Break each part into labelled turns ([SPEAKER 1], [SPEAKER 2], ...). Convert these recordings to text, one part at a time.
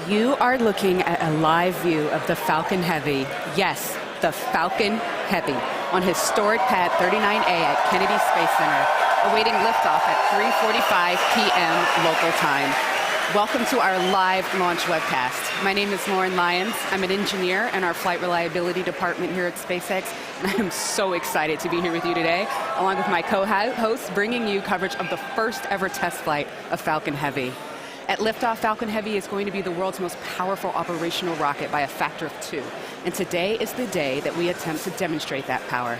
[SPEAKER 1] You are looking at a live view of the Falcon Heavy. Yes, the Falcon Heavy on historic pad 39A at Kennedy Space Center, awaiting liftoff at 3:45 p.m. local time. Welcome to our live launch webcast. My name is Lauren Lyons. I'm an engineer in our flight reliability department here at SpaceX, and I am so excited to be here with you today, along with my co-hosts, bringing you coverage of the first ever test flight of Falcon Heavy. At liftoff, Falcon Heavy is going to be the world's most powerful operational rocket by a factor of 2. And today is the day that we attempt to demonstrate that power.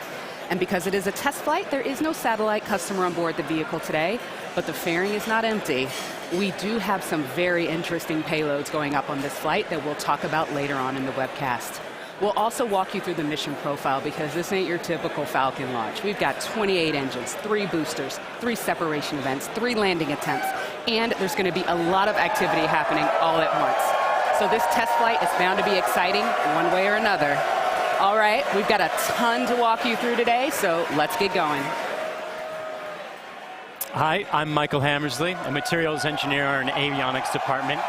[SPEAKER 1] And because it is a test flight, there is no satellite customer on board the vehicle today, but the fairing is not empty. We do have some very interesting payloads going up on this flight that we'll talk about later on in the webcast. We'll also walk you through the mission profile because this ain't your typical Falcon launch. We've got 28 engines, 3 boosters, 3 separation events, 3 landing attempts, and there's going to be a lot of activity happening all at once. So this test flight is bound to be exciting one way or another. All right, we've got a ton to walk you through today, so let's get going.
[SPEAKER 2] Hi, I'm Michael Hammersley, a materials engineer in the avionics department.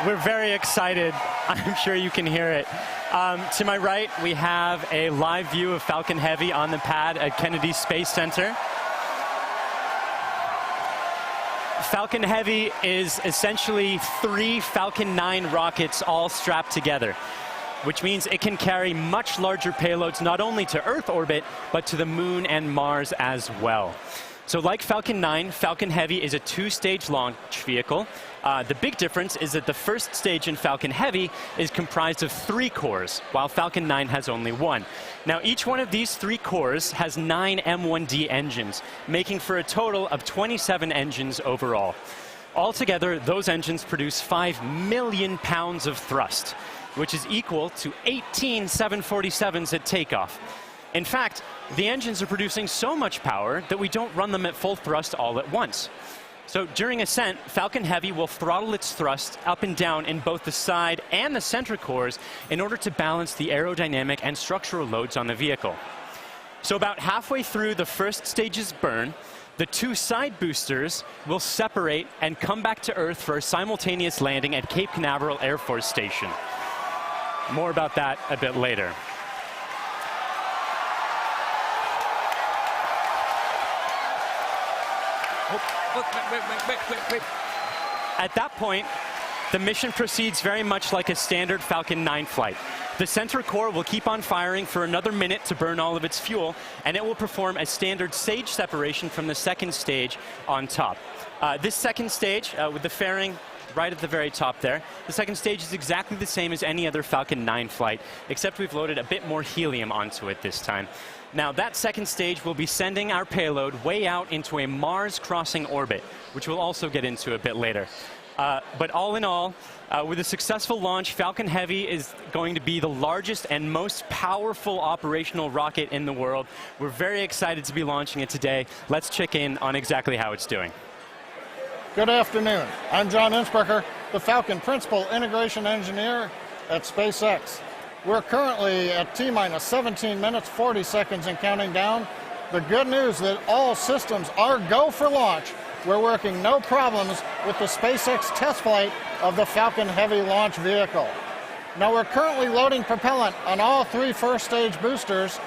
[SPEAKER 2] We're very excited. I'm sure you can hear it. To my right, we have a live view of Falcon Heavy on the pad at Kennedy Space Center. Falcon Heavy is essentially 3 Falcon 9 rockets all strapped together, which means it can carry much larger payloads not only to Earth orbit, but to the Moon and Mars as well. So like Falcon 9, Falcon Heavy is a 2-stage launch vehicle. The big difference is that the first stage in Falcon Heavy is comprised of 3 cores, while Falcon 9 has only 1. Now, each one of these 3 cores has 9 M1D engines, making for a total of 27 engines overall. Altogether, those engines produce 5 million pounds of thrust, which is equal to 18 747s at takeoff. In fact, the engines are producing so much power that we don't run them at full thrust all at once. So during ascent, Falcon Heavy will throttle its thrust up and down in both the side and the center cores in order to balance the aerodynamic and structural loads on the vehicle. So about halfway through the first stage's burn, the 2 side boosters will separate and come back to Earth for a simultaneous landing at Cape Canaveral Air Force Station. More about that a bit later. Wait. At that point, the mission proceeds very much like a standard Falcon 9 flight. The center core will keep on firing for another minute to burn all of its fuel, and it will perform a standard stage separation from the second stage on top. This second stage, with the fairing right at the very top there, the second stage is exactly the same as any other Falcon 9 flight, except we've loaded a bit more helium onto it this time. Now, that second stage will be sending our payload way out into a Mars-crossing orbit, which we'll also get into a bit later. But all in all, with a successful launch, Falcon Heavy is going to be the largest and most powerful operational rocket in the world. We're very excited to be launching it today. Let's check in on exactly how it's doing.
[SPEAKER 3] Good afternoon. I'm John Innsbrucker, the Falcon Principal Integration Engineer at SpaceX. We're currently at T-minus 17 minutes, 40 seconds and counting down. The good news is that all systems are go for launch. We're working no problems with the SpaceX test flight of the Falcon Heavy launch vehicle. Now we're currently loading propellant on all 3 first stage boosters,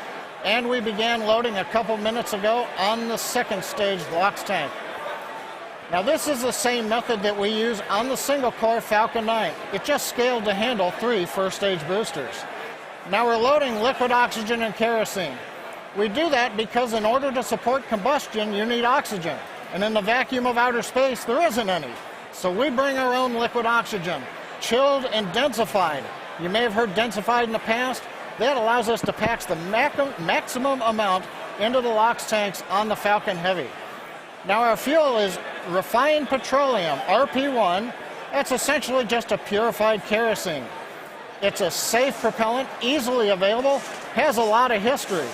[SPEAKER 3] and we began loading a couple minutes ago on the second stage LOX tank. Now this is the same method that we use on the single-core Falcon 9. It just scaled to handle 3 first-stage boosters. Now we're loading liquid oxygen and kerosene. We do that because in order to support combustion, you need oxygen. And in the vacuum of outer space, there isn't any. So we bring our own liquid oxygen, chilled and densified. You may have heard densified in the past. That allows us to pack the maximum amount into the LOX tanks on the Falcon Heavy. Now our fuel is refined petroleum, RP1. That's essentially just a purified kerosene. It's a safe propellant, easily available, has a lot of history.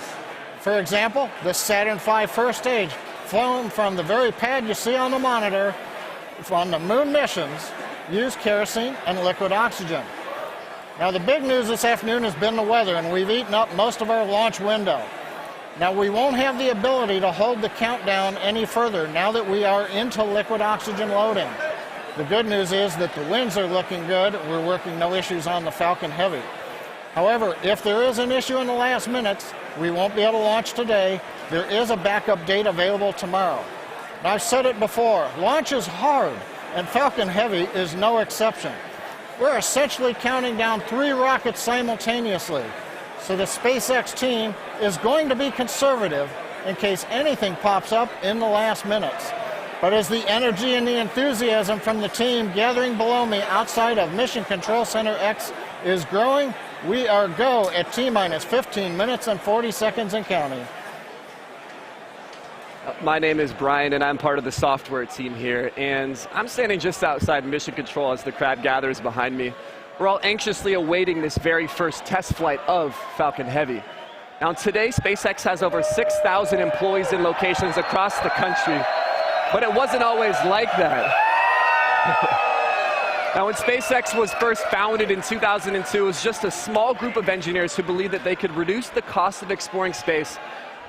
[SPEAKER 3] For example, the Saturn V first stage, flown from the very pad you see on the monitor, on the moon missions, used kerosene and liquid oxygen. Now the big news this afternoon has been the weather, and we've eaten up most of our launch window. Now, we won't have the ability to hold the countdown any further now that we are into liquid oxygen loading. The good news is that the winds are looking good. We're working no issues on the Falcon Heavy. However, if there is an issue in the last minutes, we won't be able to launch today. There is a backup date available tomorrow. Now, I've said it before, launch is hard, and Falcon Heavy is no exception. We're essentially counting down 3 rockets simultaneously. So the SpaceX team is going to be conservative in case anything pops up in the last minutes. But as the energy and the enthusiasm from the team gathering below me outside of Mission Control Center X is growing, we are go at T-minus 15 minutes and 40 seconds and counting.
[SPEAKER 4] My name is Brian, and I'm part of the software team here, and I'm standing just outside Mission Control as the crowd gathers behind me. We're all anxiously awaiting this very first test flight of Falcon Heavy. Now, today, SpaceX has over 6,000 employees in locations across the country, but it wasn't always like that. Now, when SpaceX was first founded in 2002, it was just a small group of engineers who believed that they could reduce the cost of exploring space,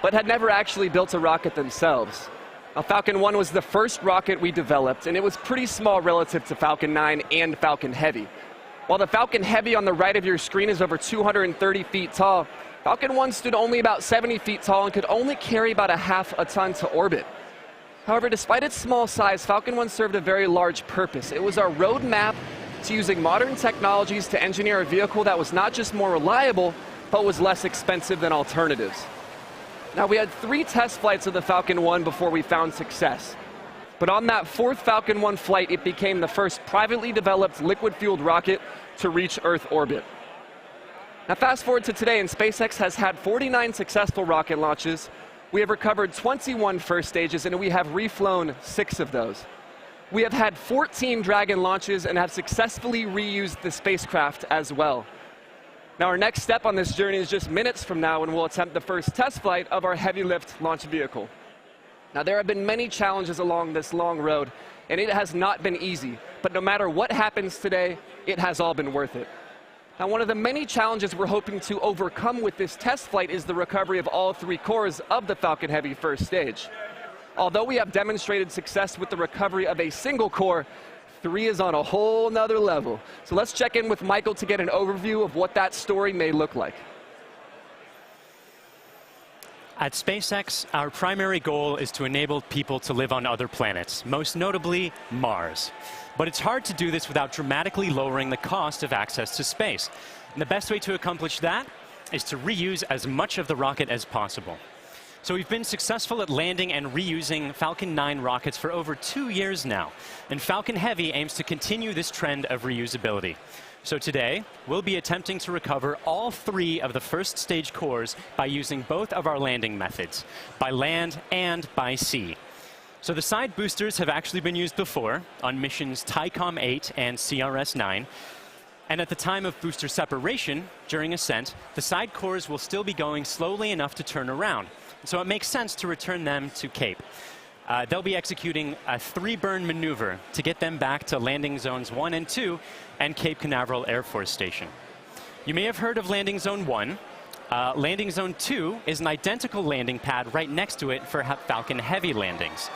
[SPEAKER 4] but had never actually built a rocket themselves. Now, Falcon 1 was the first rocket we developed, and it was pretty small relative to Falcon 9 and Falcon Heavy. While the Falcon Heavy on the right of your screen is over 230 feet tall, Falcon 1 stood only about 70 feet tall and could only carry about ½ a ton to orbit. However, despite its small size, Falcon 1 served a very large purpose. It was our roadmap to using modern technologies to engineer a vehicle that was not just more reliable, but was less expensive than alternatives. Now, we had 3 test flights of the Falcon 1 before we found success. But on that 4th Falcon 1 flight, it became the first privately developed liquid-fueled rocket to reach Earth orbit. Now, fast forward to today, and SpaceX has had 49 successful rocket launches. We have recovered 21 first stages, and we have reflown 6 of those. We have had 14 Dragon launches and have successfully reused the spacecraft as well. Now, our next step on this journey is just minutes from now, when we'll attempt the first test flight of our heavy lift launch vehicle. Now, there have been many challenges along this long road, and it has not been easy. But no matter what happens today, it has all been worth it. Now, one of the many challenges we're hoping to overcome with this test flight is the recovery of all 3 cores of the Falcon Heavy first stage. Although we have demonstrated success with the recovery of a single core, 3 is on a whole nother level. So let's check in with Michael to get an overview of what that story may look like.
[SPEAKER 2] At SpaceX, our primary goal is to enable people to live on other planets, most notably Mars. But it's hard to do this without dramatically lowering the cost of access to space. And the best way to accomplish that is to reuse as much of the rocket as possible. So we've been successful at landing and reusing Falcon 9 rockets for over 2 years now. And Falcon Heavy aims to continue this trend of reusability. So today, we'll be attempting to recover all 3 of the first stage cores by using both of our landing methods, by land and by sea. So the side boosters have actually been used before on missions TICOM 8 and CRS 9. And at the time of booster separation, during ascent, the side cores will still be going slowly enough to turn around. So it makes sense to return them to Cape. They'll be executing a 3-burn maneuver to get them back to landing zones 1 and 2 and Cape Canaveral Air Force Station. You may have heard of landing zone 1. Landing zone 2 is an identical landing pad right next to it for Falcon Heavy landings.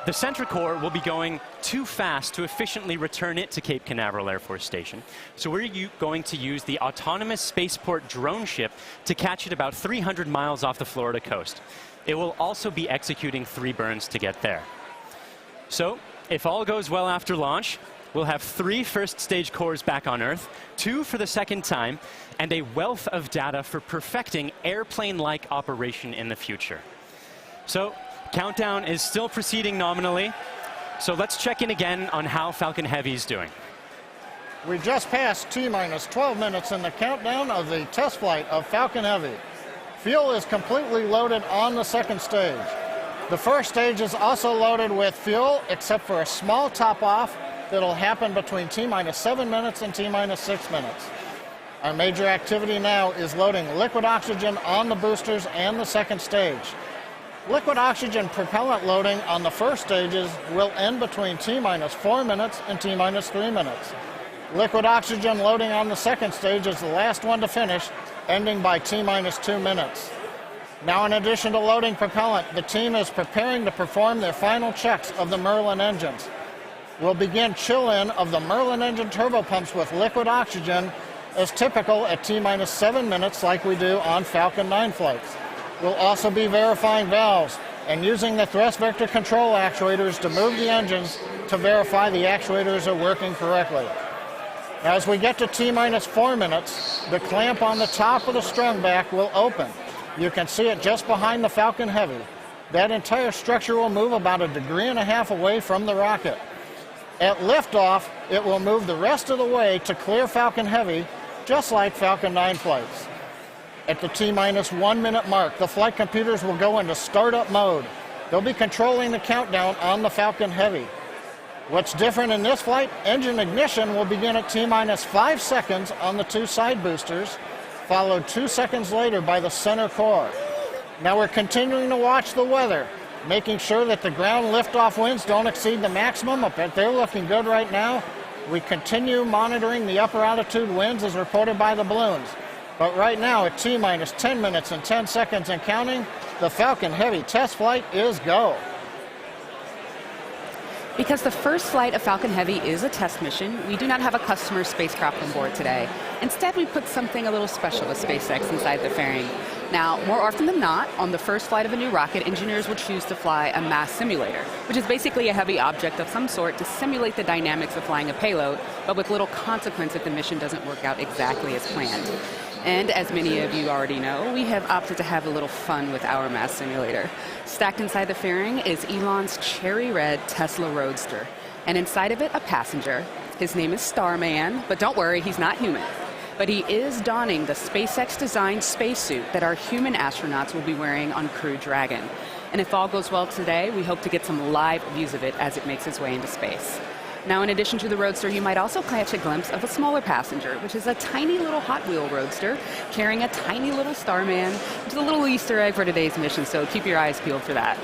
[SPEAKER 2] The center core will be going too fast to efficiently return it to Cape Canaveral Air Force Station. So we're going to use the autonomous spaceport drone ship to catch it about 300 miles off the Florida coast. It will also be executing 3 burns to get there. So if all goes well after launch, we'll have 3 first stage cores back on Earth, 2 for the second time, and a wealth of data for perfecting airplane-like operation in the future. So countdown is still proceeding nominally. So let's check in again on how Falcon Heavy is doing.
[SPEAKER 3] We just passed T-minus 12 minutes in the countdown of the test flight of Falcon Heavy. Fuel is completely loaded on the second stage. The first stage is also loaded with fuel, except for a small top-off that'll happen between T-minus 7 minutes and T-minus 6 minutes. Our major activity now is loading liquid oxygen on the boosters and the second stage. Liquid oxygen propellant loading on the first stages will end between T-minus 4 minutes and T-minus 3 minutes. Liquid oxygen loading on the second stage is the last one to finish, ending by T-minus 2 minutes. Now, in addition to loading propellant, the team is preparing to perform their final checks of the Merlin engines. will begin chill-in of the Merlin engine turbopumps with liquid oxygen as typical at T-minus 7 minutes like we do on Falcon 9 flights. We'll also be verifying valves and using the thrust vector control actuators to move the engines to verify the actuators are working correctly. As we get to T-minus 4 minutes, the clamp on the top of the strung back will open. You can see it just behind the Falcon Heavy. That entire structure will move about 1.5 degrees away from the rocket. At liftoff, it will move the rest of the way to clear Falcon Heavy, just like Falcon 9 flights. At the T-minus 1 minute mark, the flight computers will go into startup mode. They'll be controlling the countdown on the Falcon Heavy. What's different in this flight? Engine ignition will begin at T-minus 5 seconds on the 2 side boosters, followed 2 seconds later by the center core. Now we're continuing to watch the weather, making sure that the ground liftoff winds don't exceed the maximum, but they're looking good right now. We continue monitoring the upper altitude winds as reported by the balloons. But right now at T-minus 10 minutes and 10 seconds and counting, the Falcon Heavy test flight is go.
[SPEAKER 1] Because the first flight of Falcon Heavy is a test mission, we do not have a customer spacecraft on board today. Instead, we put something a little special with SpaceX inside the fairing. Now, more often than not, on the first flight of a new rocket, engineers will choose to fly a mass simulator, which is basically a heavy object of some sort to simulate the dynamics of flying a payload, but with little consequence if the mission doesn't work out exactly as planned. And as many of you already know, we have opted to have a little fun with our mass simulator. Stacked inside the fairing is Elon's cherry red Tesla Roadster, and inside of it, a passenger. His name is Starman, but don't worry, he's not human. But he is donning the SpaceX-designed spacesuit that our human astronauts will be wearing on Crew Dragon. And if all goes well today, we hope to get some live views of it as it makes its way into space. Now, in addition to the Roadster, you might also catch a glimpse of a smaller passenger, which is a tiny little Hot Wheel Roadster carrying a tiny little Starman, which is a little Easter egg for today's mission, so keep your eyes peeled for that.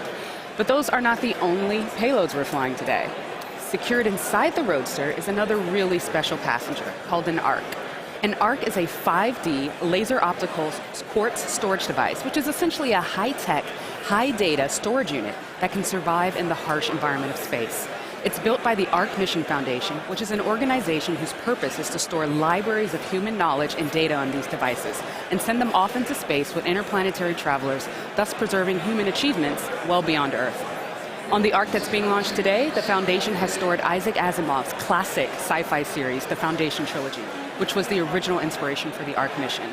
[SPEAKER 1] But those are not the only payloads we're flying today. Secured inside the Roadster is another really special passenger called an ARC. An ARC is a 5D laser optical quartz storage device, which is essentially a high-tech, high-data storage unit that can survive in the harsh environment of space. It's built by the ARC Mission Foundation, which is an organization whose purpose is to store libraries of human knowledge and data on these devices and send them off into space with interplanetary travelers, thus preserving human achievements well beyond Earth. On the ARC that's being launched today, the Foundation has stored Isaac Asimov's classic sci-fi series, The Foundation Trilogy, which was the original inspiration for the ARC mission.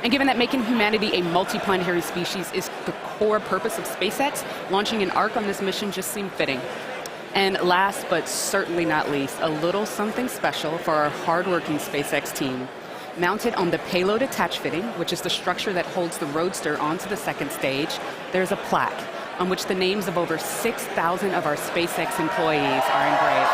[SPEAKER 1] And given that making humanity a multiplanetary species is the core purpose of SpaceX, launching an ARC on this mission just seemed fitting. And last but certainly not least, a little something special for our hardworking SpaceX team. Mounted on the payload attach fitting, which is the structure that holds the Roadster onto the second stage, there's a plaque on which the names of over 6,000 of our SpaceX employees are engraved.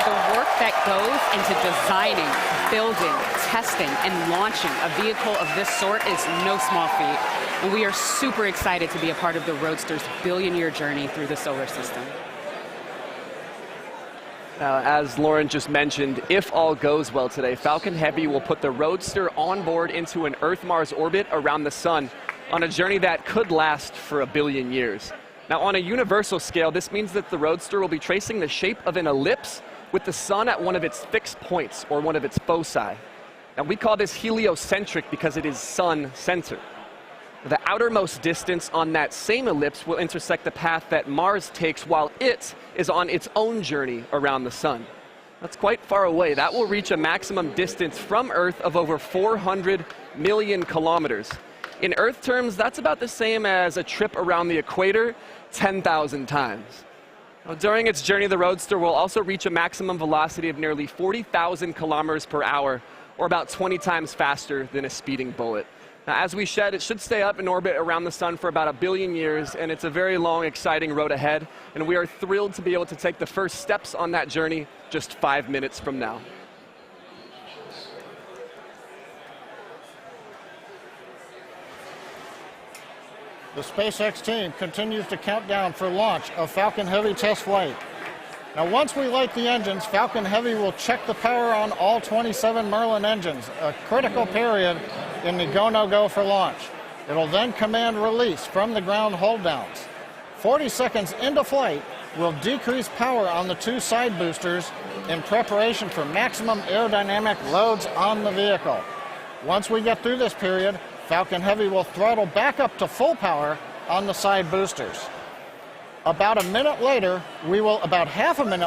[SPEAKER 1] The work that goes into designing, building, testing, and launching a vehicle of this sort is no small feat. And we are super excited to be a part of the Roadster's billion-year journey through the solar system.
[SPEAKER 4] Now, as Lauren just mentioned, if all goes well today, Falcon Heavy will put the Roadster on board into an Earth-Mars orbit around the sun on a journey that could last for 1 billion years. Now, on a universal scale, this means that the Roadster will be tracing the shape of an ellipse with the sun at one of its fixed points, or one of its foci. Now, we call this heliocentric because it is sun-centered. The outermost distance on that same ellipse will intersect the path that Mars takes while it is on its own journey around the sun. That's quite far away. That will reach a maximum distance from Earth of over 400 million kilometers. In Earth terms, that's about the same as a trip around the equator 10,000 times. Now, during its journey, the Roadster will also reach a maximum velocity of nearly 40,000 kilometers per hour, or about 20 times faster than a speeding bullet. Now, as we said, it should stay up in orbit around the sun for about 1 billion years, and it's a very long, exciting road ahead, and we are thrilled to be able to take the first steps on that journey just 5 minutes from now.
[SPEAKER 3] The SpaceX team continues to count down for launch of Falcon Heavy Test Flight. Now, once we light the engines, Falcon Heavy will check the power on all 27 Merlin engines, a critical period in the go-no-go for launch. It'll then command release from the ground hold downs. 40 seconds into flight, we'll decrease power on the two side boosters in preparation for maximum aerodynamic loads on the vehicle. Once we get through this period, Falcon Heavy will throttle back up to full power on the side boosters. About half a minute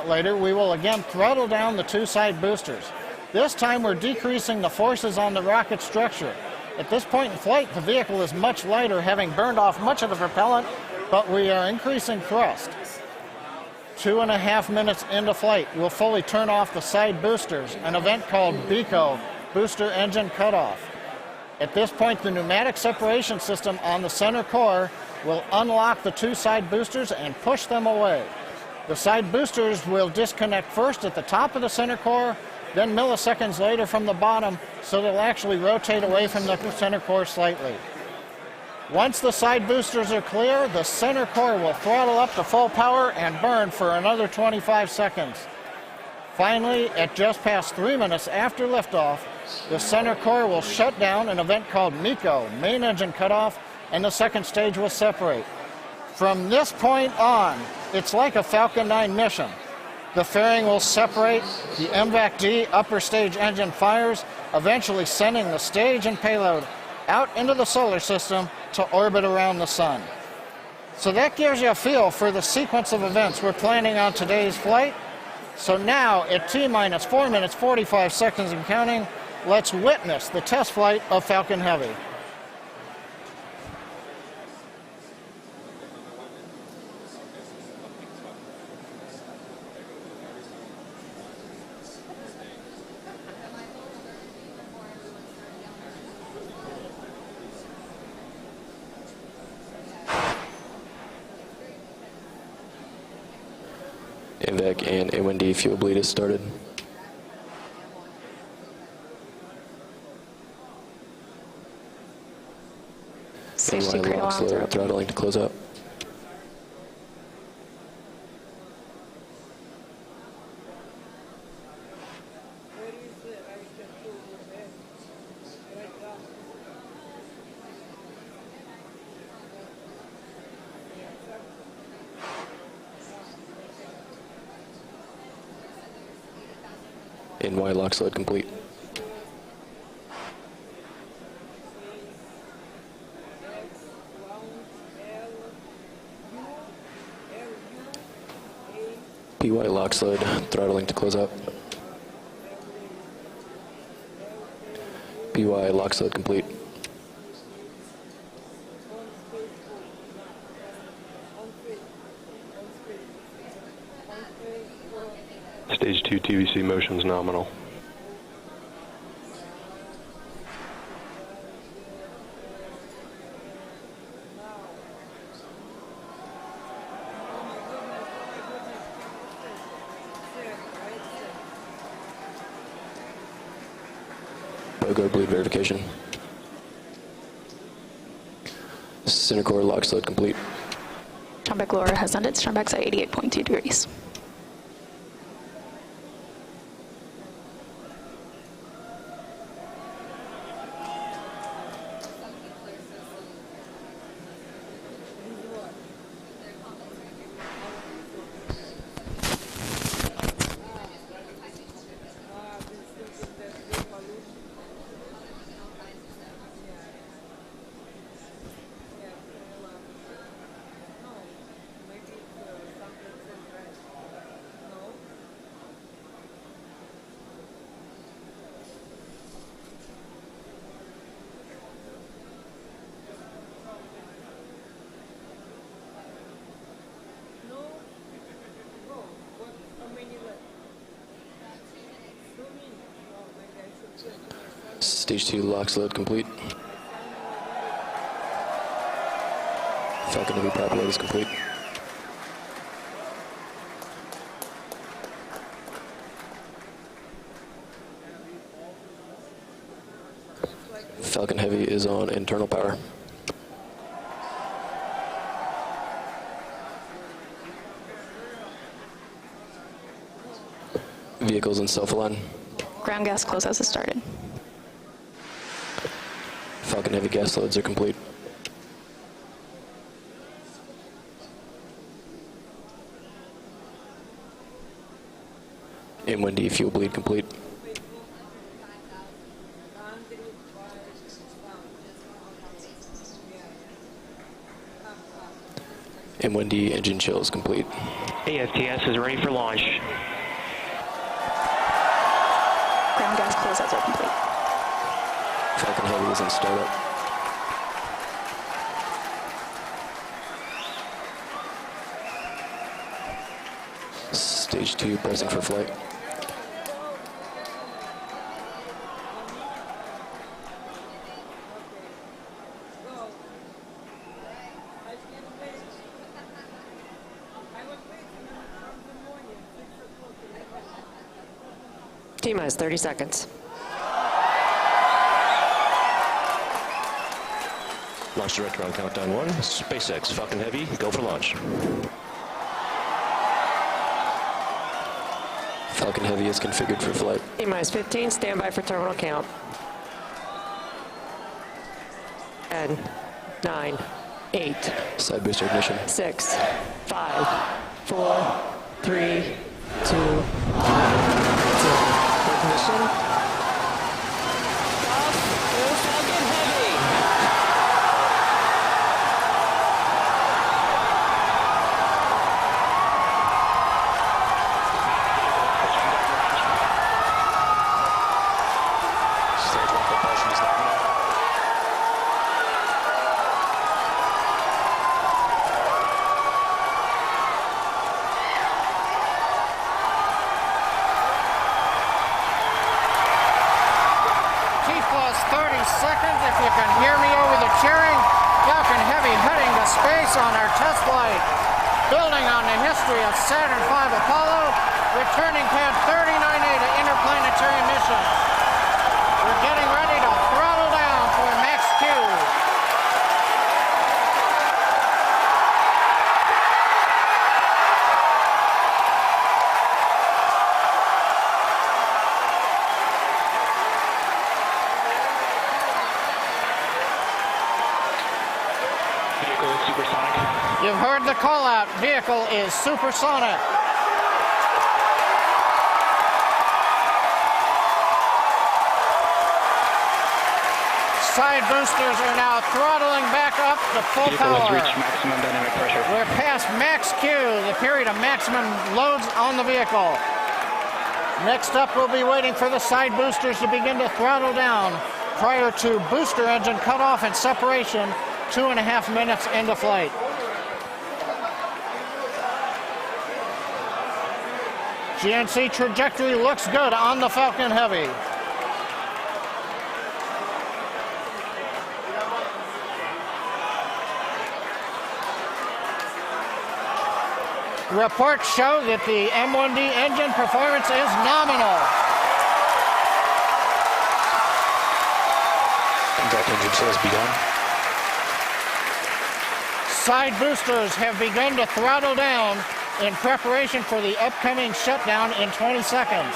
[SPEAKER 3] later, we will again throttle down the two side boosters. This time we're decreasing the forces on the rocket structure. At this point in flight, the vehicle is much lighter, having burned off much of the propellant, but we are increasing thrust. 2.5 minutes into flight, we'll fully turn off the side boosters, an event called BECO, Booster Engine Cutoff. At this point, the pneumatic separation system on the center core will unlock the two side boosters and push them away. The side boosters will disconnect first at the top of the center core, then milliseconds later from the bottom, so they'll actually rotate away from the center core slightly. Once the side boosters are clear, the center core will throttle up to full power and burn for another 25 seconds. Finally, at just past 3 minutes after liftoff, the center core will shut down, an event called MECO, Main Engine Cutoff, and the second stage will separate. From this point on, it's like a Falcon 9 mission. The fairing will separate, the MVAC-D upper stage engine fires, eventually sending the stage and payload out into the solar system to orbit around the sun. So that gives you a feel for the sequence of events we're planning on today's flight. So now, at T-minus 4 minutes 45 seconds and counting, let's witness the test flight of Falcon Heavy.
[SPEAKER 5] MVAC and A1D fuel bleed has started.
[SPEAKER 6] Safety
[SPEAKER 5] Meanwhile,
[SPEAKER 6] cradle
[SPEAKER 5] slow
[SPEAKER 6] arms are
[SPEAKER 5] throttling to close up. NY lock sled complete. PY lock sled throttling to close up. PY lock sled complete.
[SPEAKER 7] Stage 2 TVC motions nominal.
[SPEAKER 5] BOGO bleed verification. Center core lock sled complete.
[SPEAKER 6] Strombeck lower has ended. Strombeck's at 88.2 degrees.
[SPEAKER 5] Stage 2 lock sled complete. Falcon Heavy prop load is complete. Falcon Heavy is on internal power. Vehicles in self-align.
[SPEAKER 6] Ground gas closeouts has started.
[SPEAKER 5] Falcon Heavy gas loads are complete. M1D fuel bleed complete. M1D engine chill is complete.
[SPEAKER 8] AFTS is ready for launch.
[SPEAKER 6] Ground gas closeouts are complete.
[SPEAKER 5] Falcon Heavy is in startup. Stage 2 pressing for flight.
[SPEAKER 9] T-minus 30 seconds.
[SPEAKER 8] Launch director on countdown 1. SpaceX, Falcon Heavy, go for launch.
[SPEAKER 5] Falcon Heavy is configured for flight.
[SPEAKER 9] T-minus 15, standby for terminal count. 10, 9, 8,
[SPEAKER 5] Side booster ignition.
[SPEAKER 9] 6, 5, 4, 3, 2, 1, 0. Ignition. Off. Here's Falcon Heavy.
[SPEAKER 8] Stage 1 propulsion is nominal.
[SPEAKER 3] Seconds, if you can hear me over the cheering. Falcon Heavy heading to space on our test flight. Building on the history of Saturn V Apollo, returning pad 39A to interplanetary mission. We're getting ready to throttle down for max Q. You've heard the call out. Vehicle is supersonic. Side boosters are now throttling back up to full power.
[SPEAKER 8] Vehicle has reached maximum dynamic pressure.
[SPEAKER 3] We're past max Q, the period of maximum loads on the vehicle. Next up, we'll be waiting for the side boosters to begin to throttle down prior to booster engine cutoff and separation 2.5 minutes into flight. GNC trajectory looks good on the Falcon Heavy. Reports show that the M1D engine performance is nominal.
[SPEAKER 8] Contact engine says begun.
[SPEAKER 3] Side boosters have begun to throttle down in preparation for the upcoming shutdown in 20 seconds.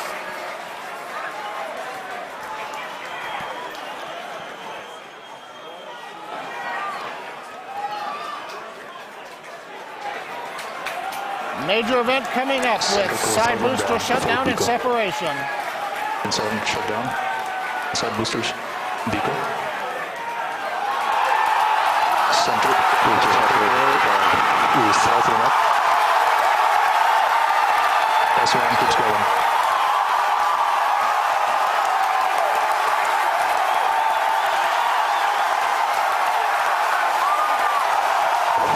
[SPEAKER 3] Major event coming up with side booster shutdown and separation.
[SPEAKER 8] Inside shutdown. Side boosters. Beacon. Center. We're throttling up. S1 keeps going.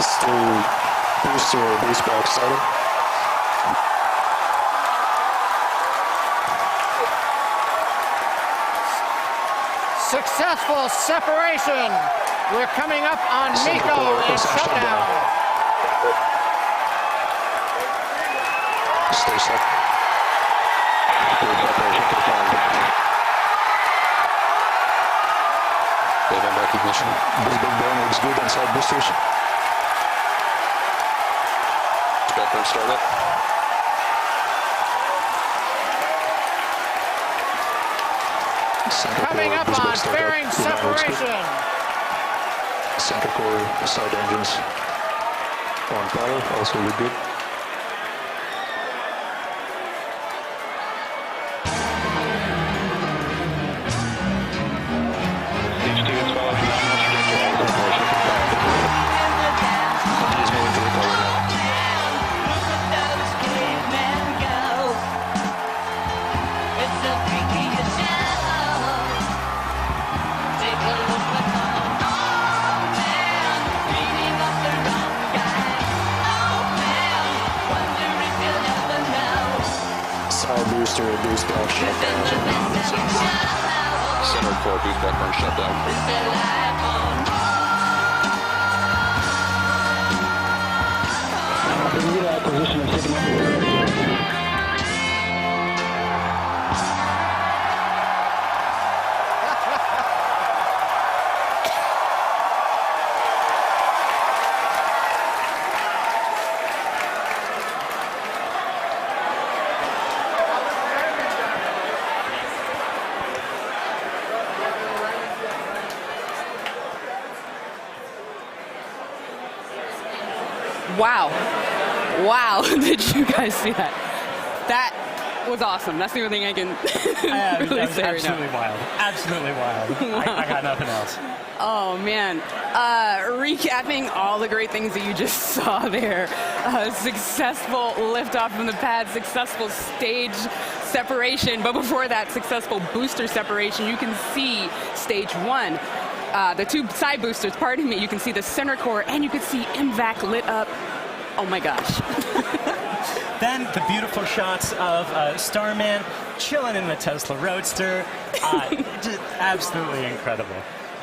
[SPEAKER 8] Still booster base box started.
[SPEAKER 3] Successful separation. We're coming up on Miko and shutdown.
[SPEAKER 8] Stay set. Good separation confirmed. Wave and back ignition. This big burn looks good on side boosters. Backburn startup.
[SPEAKER 3] Coming up on fairing separation.
[SPEAKER 8] Center core side engines on power, also look good.
[SPEAKER 5] booster boost back shutdown.
[SPEAKER 8] Center core boost back burn shutdown.
[SPEAKER 9] Acquisition of signal.
[SPEAKER 1] Wow. Wow. Did you guys see that? That was awesome. That's the only thing I can really say right now.
[SPEAKER 2] Absolutely wild. Absolutely wild. I got nothing else.
[SPEAKER 1] Oh, man. Recapping all the great things that you just saw there. Successful liftoff from the pad, successful stage separation. But before that, successful booster separation. You can see stage one. The two side boosters, pardon me, you can see the center core, and you can see MVAC lit up. Oh my gosh.
[SPEAKER 2] Then the beautiful shots of Starman chilling in the Tesla Roadster. Just absolutely incredible.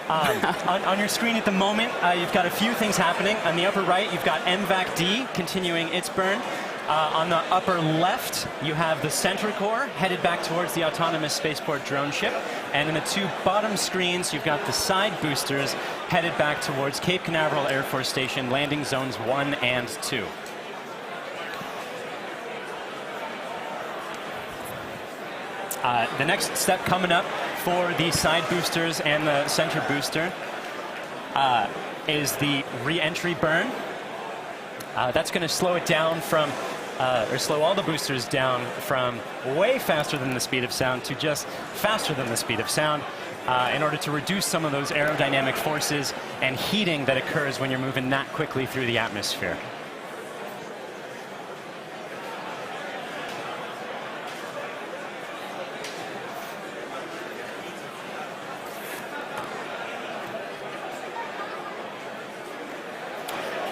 [SPEAKER 2] On your screen at the moment, you've got a few things happening. On the upper right, you've got MVAC D continuing its burn. On the upper left, you have the center core headed back towards the autonomous spaceport drone ship. And in the two bottom screens, you've got the side boosters headed back towards Cape Canaveral Air Force Station, landing zones 1 and 2. The next step coming up for the side boosters and the center booster is the re-entry burn. That's going to slow it down from, or slow all the boosters down from way faster than the speed of sound to just faster than the speed of sound in order to reduce some of those aerodynamic forces and heating that occurs when you're moving that quickly through the atmosphere.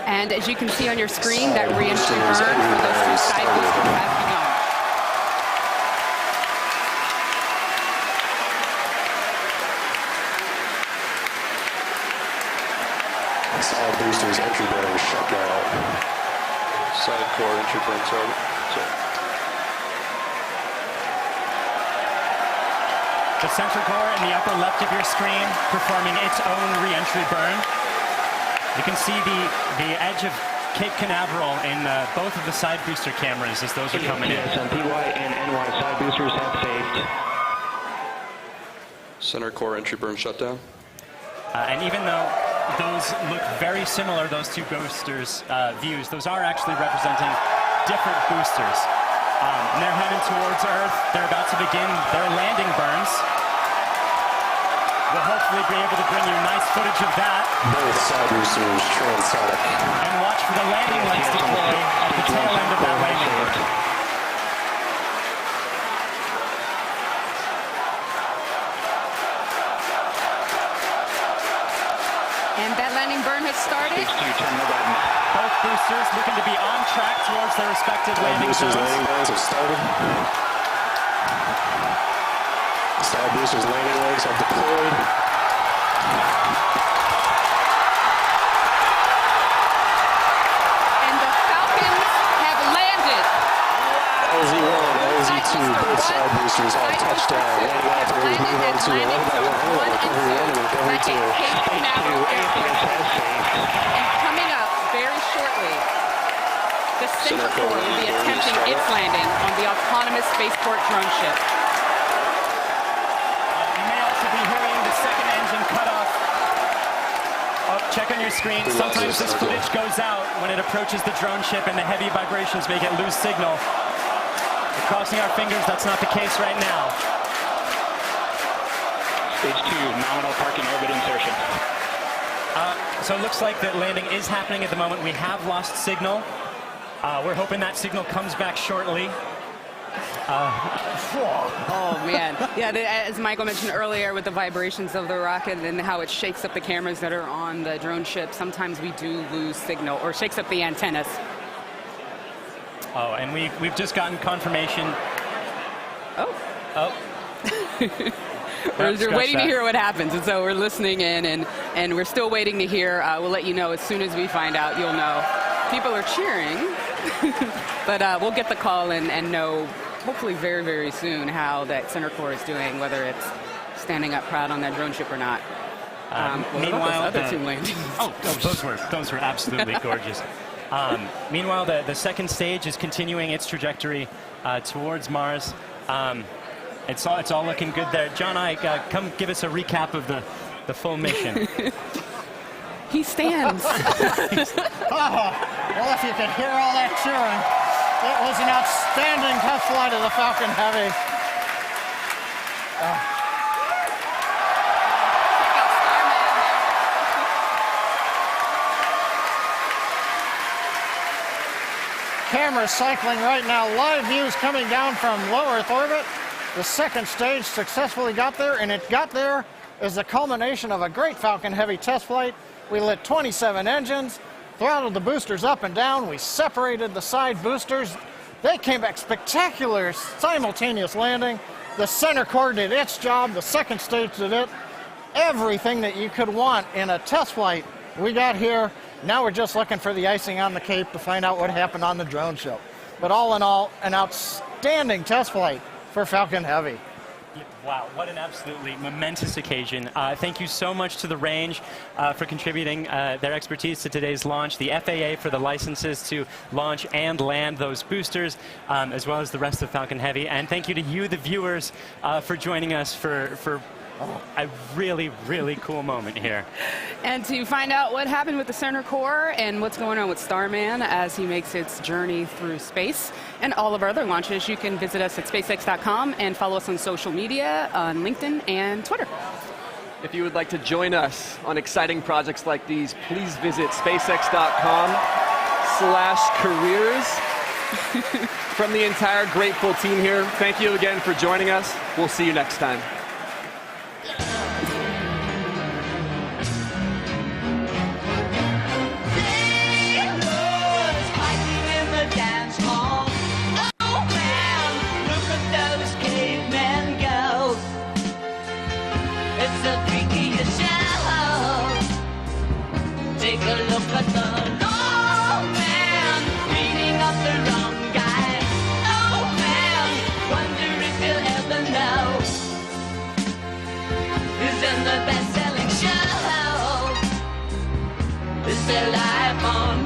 [SPEAKER 1] And as you can see on your screen, that re-entry burn for those two side boosters has begun.
[SPEAKER 5] Side boosters entry burn shut down.
[SPEAKER 7] Side core entry burn started.
[SPEAKER 2] The center core in the upper left of your screen performing its own re-entry burn. You can see the edge of Cape Canaveral in both of the side booster cameras as those are coming in.
[SPEAKER 9] PY and NY side boosters have saved.
[SPEAKER 7] Center core entry burn shutdown.
[SPEAKER 2] And even though those look very similar, those two boosters' views, those are actually representing different boosters. And they're heading towards Earth. They're about to begin their landing burns. We'll hopefully be able to bring you nice footage of that.
[SPEAKER 5] Both side boosters transonic.
[SPEAKER 2] And watch for the landing legs deploy at the tail end of that landing burn.
[SPEAKER 1] And that landing burn has started.
[SPEAKER 2] Both boosters looking to be on track towards their respective landing zones.
[SPEAKER 5] Landing burns have started. Side boosters landing legs have deployed.
[SPEAKER 1] And the Falcons have landed.
[SPEAKER 5] LZ1, LZ2, both side boosters have touchdown. Landing operators move on to 11.1, recovery 1 and recovery 2.
[SPEAKER 1] And coming up very shortly, the center core will be attempting its landing on the autonomous spaceport drone ship.
[SPEAKER 2] Check on your screen. Sometimes this footage goes out when it approaches the drone ship and the heavy vibrations make it lose signal. We're crossing our fingers that's not the case right now.
[SPEAKER 9] Stage 2, nominal parking orbit insertion.
[SPEAKER 2] So it looks like that landing is happening at the moment. We have lost signal. We're hoping that signal comes back shortly.
[SPEAKER 1] Oh, man. Yeah, as Michael mentioned earlier with the vibrations of the rocket and how it shakes up the cameras that are on the drone ship, sometimes we do lose signal or shakes up the antennas.
[SPEAKER 2] Oh, and we've just gotten confirmation Oh.
[SPEAKER 1] We're waiting to hear what happens, and so we're listening in, and we're still waiting to hear. We'll let you know as soon as we find out. You'll know. People are cheering, but we'll get the call and know hopefully very, very soon how that center core is doing, whether it's standing up proud on that drone ship or not.
[SPEAKER 2] Meanwhile,
[SPEAKER 1] other two landings.
[SPEAKER 2] Those were absolutely gorgeous. Meanwhile, the second stage is continuing its trajectory towards Mars. It's all looking good there. John Ike, come give us a recap of the full mission.
[SPEAKER 1] He stands.
[SPEAKER 3] Well, if you could hear all that cheering, it was an outstanding test flight of the Falcon Heavy. Cameras cycling right now. Live views coming down from low Earth orbit. The second stage successfully got there, and it got there as the culmination of a great Falcon Heavy test flight. We lit 27 engines, throttled the boosters up and down. We separated the side boosters. They came back spectacular, simultaneous landing. The center core did its job. The second stage did it. Everything that you could want in a test flight, we got here. Now we're just looking for the icing on the cake to find out what happened on the drone show. But all in all, an outstanding test flight for Falcon Heavy.
[SPEAKER 2] Wow, what an absolutely momentous occasion. Thank you so much to the range for contributing their expertise to today's launch, the FAA for the licenses to launch and land those boosters, as well as the rest of Falcon Heavy. And thank you to you, the viewers, for joining us for a really, really cool moment here.
[SPEAKER 1] And to find out what happened with the center core and what's going on with Starman as he makes its journey through space and all of our other launches, you can visit us at SpaceX.com and follow us on social media on LinkedIn and Twitter.
[SPEAKER 4] If you would like to join us on exciting projects like these, please visit SpaceX.com/careers. From the entire grateful team here, thank you again for joining us. We'll see you next time.
[SPEAKER 10] Take a look at the old man beating up the wrong guy. Oh man, wonder if he'll ever know. He's in the best-selling show. Is there life on